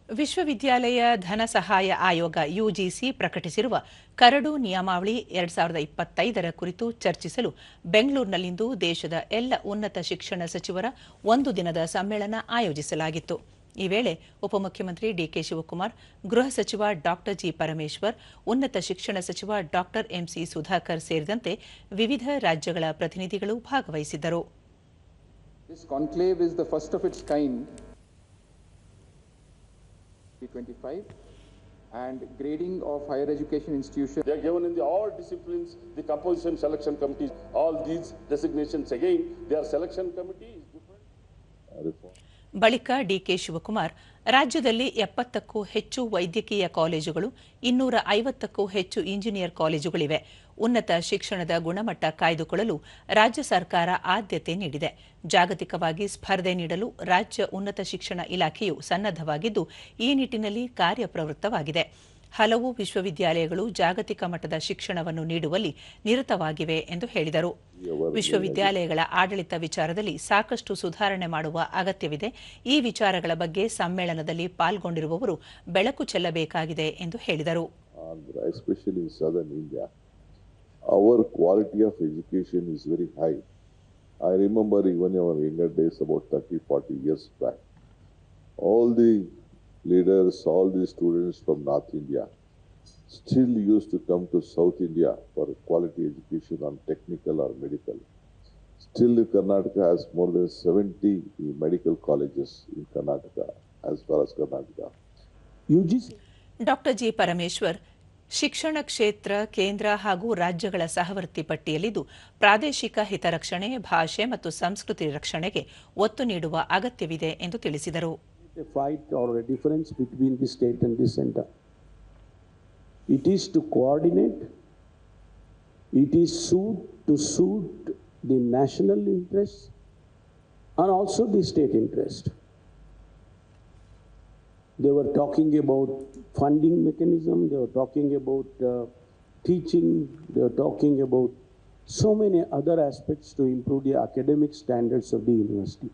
ವಿಶ್ವವಿದ್ಯಾಲಯ ಧನ ಸಹಾಯ ಆಯೋಗ ಯುಜಿಸಿ ಪ್ರಕಟಿಸಿರುವ ಕರಡು ನಿಯಮಾವಳಿ 2025ರ ಕುರಿತು ಚರ್ಚಿಸಲು ಬೆಂಗಳೂರಿನಲ್ಲಿಂದು ದೇಶದ ಎಲ್ಲ ಉನ್ನತ ಶಿಕ್ಷಣ ಸಚಿವರ ಒಂದು ದಿನದ ಸಮ್ಮೇಳನ ಆಯೋಜಿಸಲಾಗಿತ್ತು. ಈ ವೇಳೆ ಉಪಮುಖ್ಯಮಂತ್ರಿ ಡಿಕೆ ಶಿವಕುಮಾರ್, ಗೃಹ ಸಚಿವ ಡಾ ಜಿ ಪರಮೇಶ್ವರ್, ಉನ್ನತ ಶಿಕ್ಷಣ ಸಚಿವ ಡಾ ಎಂಸಿ ಸುಧಾಕರ್ ಸೇರಿದಂತೆ ವಿವಿಧ ರಾಜ್ಯಗಳ ಪ್ರತಿನಿಧಿಗಳು ಭಾಗವಹಿಸಿದ್ದರು. This conclave is the first of its kind 2025 and grading of higher education institutions. They are given in all disciplines, the composition selection committees, all these designations again, their selection committee is different. ಬಳಿಕ DK Shivakumar, ರಾಜ್ಯದಲ್ಲಿ 70ಕ್ಕೂ ಹೆಚ್ಚು ವೈದ್ಯಕೀಯ ಕಾಲೇಜುಗಳು, 250ಕ್ಕೂ ಹೆಚ್ಚು engineer ಕಾಲೇಜುಗಳಿವೆ. ಉನ್ನತ ಶಿಕ್ಷಣದ ಗುಣಮಟ್ಟ ಕಾಯ್ದುಕೊಳ್ಳಲು ರಾಜ್ಯ ಸರ್ಕಾರ ಆದ್ಯತೆ ನೀಡಿದೆ. ಜಾಗತಿಕವಾಗಿ ಸ್ಪರ್ಧೆ ನೀಡಲು ರಾಜ್ಯ ಉನ್ನತ ಶಿಕ್ಷಣ ಇಲಾಖೆಯು ಸನ್ನದ್ದವಾಗಿದ್ದು, ಈ ನಿಟ್ಟಿನಲ್ಲಿ ಕಾರ್ಯಪ್ರವೃತ್ತವಾಗಿದೆ. ಹಲವು ವಿಶ್ವವಿದ್ಯಾಲಯಗಳು ಜಾಗತಿಕ ಮಟ್ಟದ ಶಿಕ್ಷಣವನ್ನು ನೀಡುವಲ್ಲಿ ನಿರತವಾಗಿವೆ ಎಂದು ಹೇಳಿದರು. ವಿಶ್ವವಿದ್ಯಾಲಯಗಳ ಆಡಳಿತ ವಿಚಾರದಲ್ಲಿ ಸಾಕಷ್ಟು ಸುಧಾರಣೆ ಮಾಡುವ ಅಗತ್ಯವಿದೆ. ಈ ವಿಚಾರಗಳ ಬಗ್ಗೆ ಸಮ್ಮೇಳನದಲ್ಲಿ ಪಾಲ್ಗೊಂಡಿರುವವರು ಬೆಳಕು ಚೆಲ್ಲಬೇಕಾಗಿದೆ ಎಂದು ಹೇಳಿದರು. Our quality of education is very high. I remember even our younger days, about 30-40 years back, all the leaders, all the students from North India still used to come to South India for quality education on technical or medical. Still, Karnataka has more than 70 medical colleges in Karnataka, as far as Karnataka. ಡಾ G Parameshwar, ಶಿಕ್ಷಣ ಕ್ಷೇತ್ರ ಕೇಂದ್ರ ಹಾಗೂ ರಾಜ್ಯಗಳ ಸಹವರ್ತಿ ಪಟ್ಟಿಯಲ್ಲಿದ್ದು, ಪ್ರಾದೇಶಿಕ ಹಿತರಕ್ಷಣೆ, ಭಾಷೆ ಮತ್ತು ಸಂಸ್ಕೃತಿ ರಕ್ಷಣೆಗೆ ಒತ್ತು ನೀಡುವ ಅಗತ್ಯವಿದೆ ಎಂದು ತಿಳಿಸಿದರು. A fight or a difference between the state and the center. It is to coordinate. It is to suit the national interest and also the state interest. They were talking about funding mechanism. They were talking about teaching. They were talking about so many other aspects to improve the academic standards of the university.